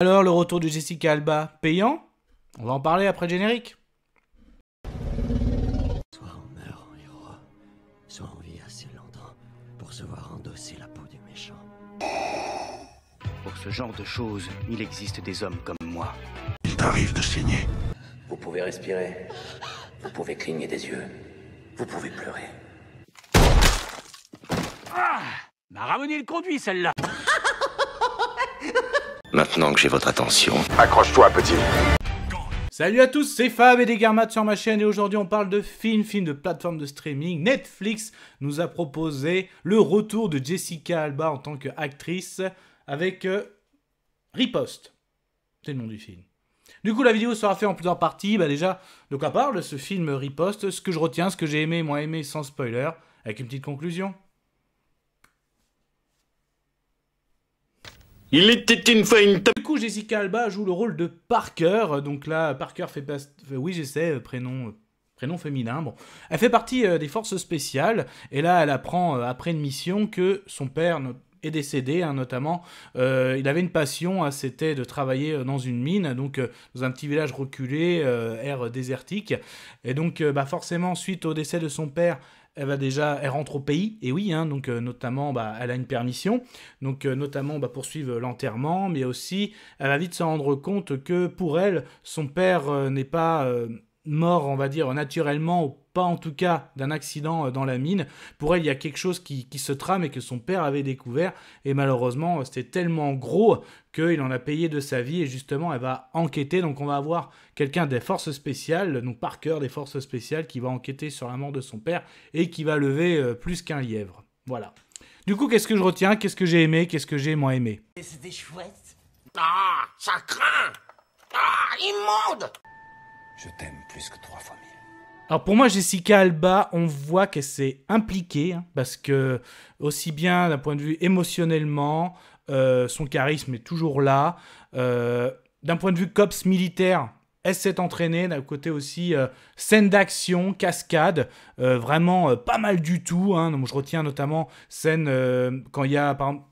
Alors, le retour de Jessica Alba, payant? On va en parler après le générique. Soit on meurt en héros, soit on vit assez longtemps pour se voir endosser la peau du méchant. Pour ce genre de choses, il existe des hommes comme moi. Il t'arrive de saigner. Vous pouvez respirer, vous pouvez cligner des yeux, vous pouvez pleurer. Ah, m'a ramené le conduit, celle-là. Maintenant que j'ai votre attention, Accroche-toi, petit. Salut à tous, c'est Fab et Desgarmat sur ma chaîne et aujourd'hui on parle de film de plateforme de streaming. Netflix nous a proposé le retour de Jessica Alba en tant qu'actrice avec Riposte. C'est le nom du film. Du coup la vidéo sera faite en plusieurs parties. Déjà, de quoi parle ce film Riposte, ce que je retiens, ce que j'ai aimé, moins aimé sans spoiler, avec une petite conclusion. Il était une fois une... Du coup, Jessica Alba joue le rôle de Parker. Donc là, Parker oui, j'essaie, prénom féminin. Bon, elle fait partie des forces spéciales. Et là, elle apprend, après une mission, que son père est décédé, notamment. Il avait une passion, c'était de travailler dans une mine, donc dans un petit village reculé, air désertique. Et donc, forcément, suite au décès de son père, elle rentre au pays, et oui, donc notamment, elle a une permission, donc notamment poursuivre l'enterrement, mais aussi, elle va vite se rendre compte que pour elle, son père n'est pas mort, on va dire, naturellement, ou pas en tout cas d'un accident dans la mine. Pour elle, il y a quelque chose qui se trame et que son père avait découvert, et malheureusement, c'était tellement gros qu'il en a payé de sa vie, et justement, elle va enquêter, donc on va avoir quelqu'un des forces spéciales, donc Parker des forces spéciales, qui va enquêter sur la mort de son père, et qui va lever plus qu'un lièvre. Voilà. Du coup, qu'est-ce que je retiens? Qu'est-ce que j'ai aimé? Qu'est-ce que j'ai moins aimé? C'était chouette. Ah, ça craint. Ah, immonde. Je t'aime plus que 3 fois 1000. Alors pour moi, Jessica Alba, on voit qu'elle s'est impliquée, parce que aussi bien d'un point de vue émotionnellement, son charisme est toujours là. D'un point de vue cops militaire, elle s'est entraînée. D'un côté aussi, scène d'action, cascade, vraiment pas mal du tout. Donc, je retiens notamment scène quand il y a, par exemple,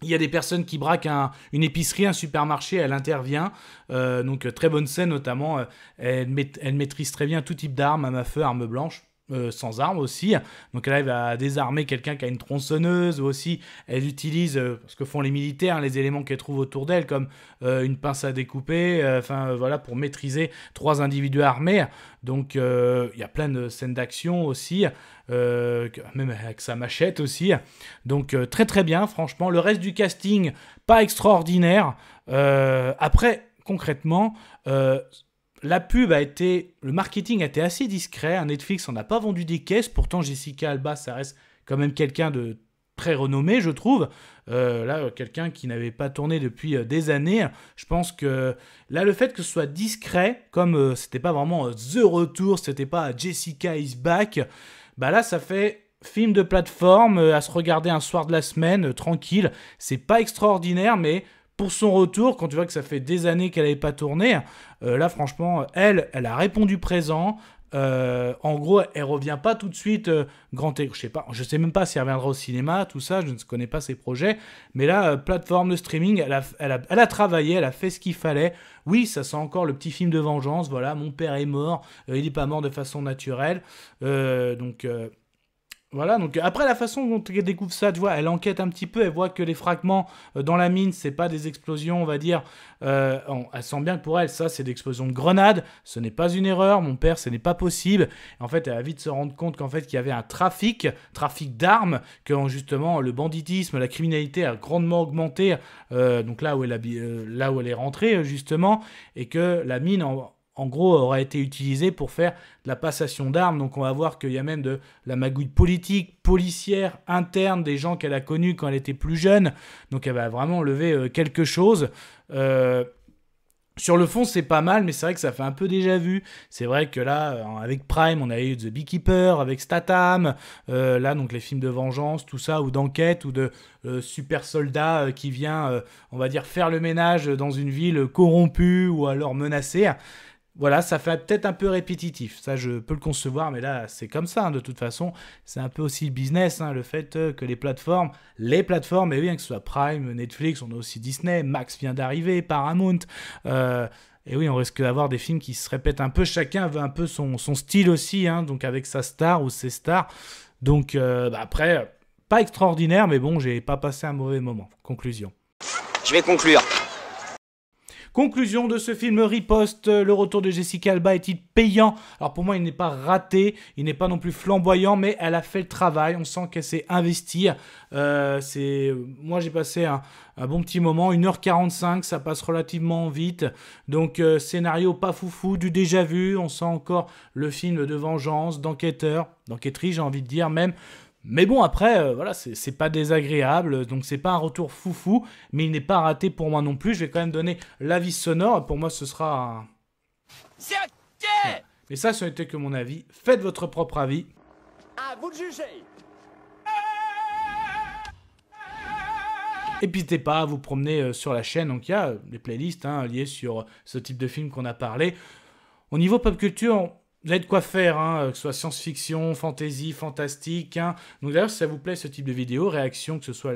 il y a des personnes qui braquent une épicerie, un supermarché, elle intervient. Donc très bonne scène notamment. Elle maîtrise très bien tout type d'armes, armes à feu, armes blanches. Sans armes aussi, donc elle arrive à désarmer quelqu'un qui a une tronçonneuse, ou aussi elle utilise ce que font les militaires, les éléments qu'elle trouve autour d'elle, comme une pince à découper, voilà, pour maîtriser 3 individus armés. Donc il y a plein de scènes d'action aussi, même avec sa machette aussi. Donc très très bien, franchement. Le reste du casting, pas extraordinaire. Après, concrètement, la pub le marketing a été assez discret. Netflix n'en a pas vendu des caisses. Pourtant, Jessica Alba, ça reste quand même quelqu'un de très renommé, je trouve. Là, quelqu'un qui n'avait pas tourné depuis des années. Je pense que là, le fait que ce soit discret, comme c'était pas vraiment The Retour, c'était pas Jessica is back, là, ça fait film de plateforme à se regarder un soir de la semaine, tranquille. C'est pas extraordinaire, mais pour son retour, quand tu vois que ça fait des années qu'elle n'avait pas tourné, là franchement, elle a répondu présent. En gros, elle revient pas tout de suite je sais même pas si elle reviendra au cinéma, tout ça, je ne connais pas ses projets. Mais là, plateforme de streaming, elle a travaillé, elle a fait ce qu'il fallait. Oui, ça sent encore le petit film de vengeance. Voilà, mon père est mort, il n'est pas mort de façon naturelle. Voilà, donc après la façon dont elle découvre ça, tu vois, elle enquête un petit peu, elle voit que les fragments dans la mine, c'est pas des explosions, on va dire, elle sent bien que pour elle, ça, c'est des explosions de grenades, ce n'est pas une erreur, mon père, ce n'est pas possible. En fait, elle va vite se rendre compte qu'en fait, qu'il y avait un trafic d'armes, que justement, le banditisme, la criminalité a grandement augmenté, donc là où elle est rentrée, justement, et que la mine, en gros, aura été utilisé pour faire de la passation d'armes. Donc on va voir qu'il y a même de la magouille politique, policière, interne, des gens qu'elle a connus quand elle était plus jeune. Donc elle va vraiment lever quelque chose. Sur le fond, c'est pas mal, mais c'est vrai que ça fait un peu déjà vu. C'est vrai que là, avec Prime, on a eu The Beekeeper, avec Statham, là, donc les films de vengeance, tout ça, ou d'enquête, ou de super soldat qui vient, on va dire, faire le ménage dans une ville corrompue, ou alors menacée. Voilà, ça fait peut-être un peu répétitif. Ça, je peux le concevoir, mais là, c'est comme ça. Hein, de toute façon, c'est un peu aussi le business, hein, le fait que les plateformes, et oui, hein, que ce soit Prime, Netflix, on a aussi Disney, Max vient d'arriver, Paramount. Et oui, on risque d'avoir des films qui se répètent un peu. Chacun veut un peu son style aussi, hein, donc avec sa star ou ses stars. Donc, après, pas extraordinaire, mais bon, j'ai pas passé un mauvais moment. Conclusion. Je vais conclure. Conclusion de ce film Riposte, le retour de Jessica Alba est-il payant? Alors pour moi, il n'est pas raté, il n'est pas non plus flamboyant, mais elle a fait le travail, on sent qu'elle s'est investie. Moi j'ai passé un bon petit moment, 1h45, ça passe relativement vite. Donc scénario pas foufou, du déjà vu, on sent encore le film de vengeance, d'enquêtrice j'ai envie de dire même. Mais bon, après, voilà, c'est pas désagréable, donc c'est pas un retour foufou, mais il n'est pas raté pour moi non plus. Je vais quand même donner l'avis sonore, pour moi ce sera un... C'est ok. Mais ça, ce n'était que mon avis. Faites votre propre avis. À vous de juger. Et n'hésitez pas à vous promener sur la chaîne, donc il y a des playlists liées sur ce type de film qu'on a parlé. Au niveau pop culture... Vous avez de quoi faire, hein, que ce soit science-fiction, fantasy, fantastique. Hein. Donc d'ailleurs, si ça vous plaît ce type de vidéo, réaction, que ce soit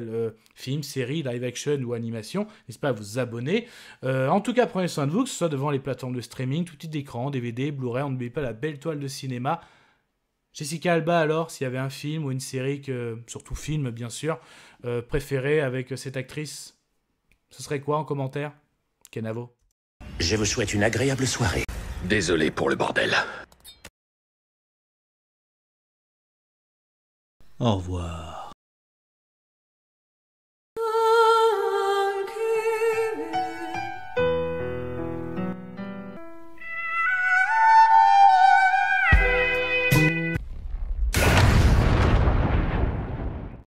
film, série, live action ou animation, n'hésitez pas à vous abonner. En tout cas, prenez soin de vous, que ce soit devant les plateformes de streaming, tout type d'écran, DVD, Blu-ray, on n'oublie pas la belle toile de cinéma. Jessica Alba alors, s'il y avait un film ou une série, surtout film bien sûr, préféré avec cette actrice, ce serait quoi en commentaire? Kenavo. Je vous souhaite une agréable soirée. Désolé pour le bordel. Au revoir.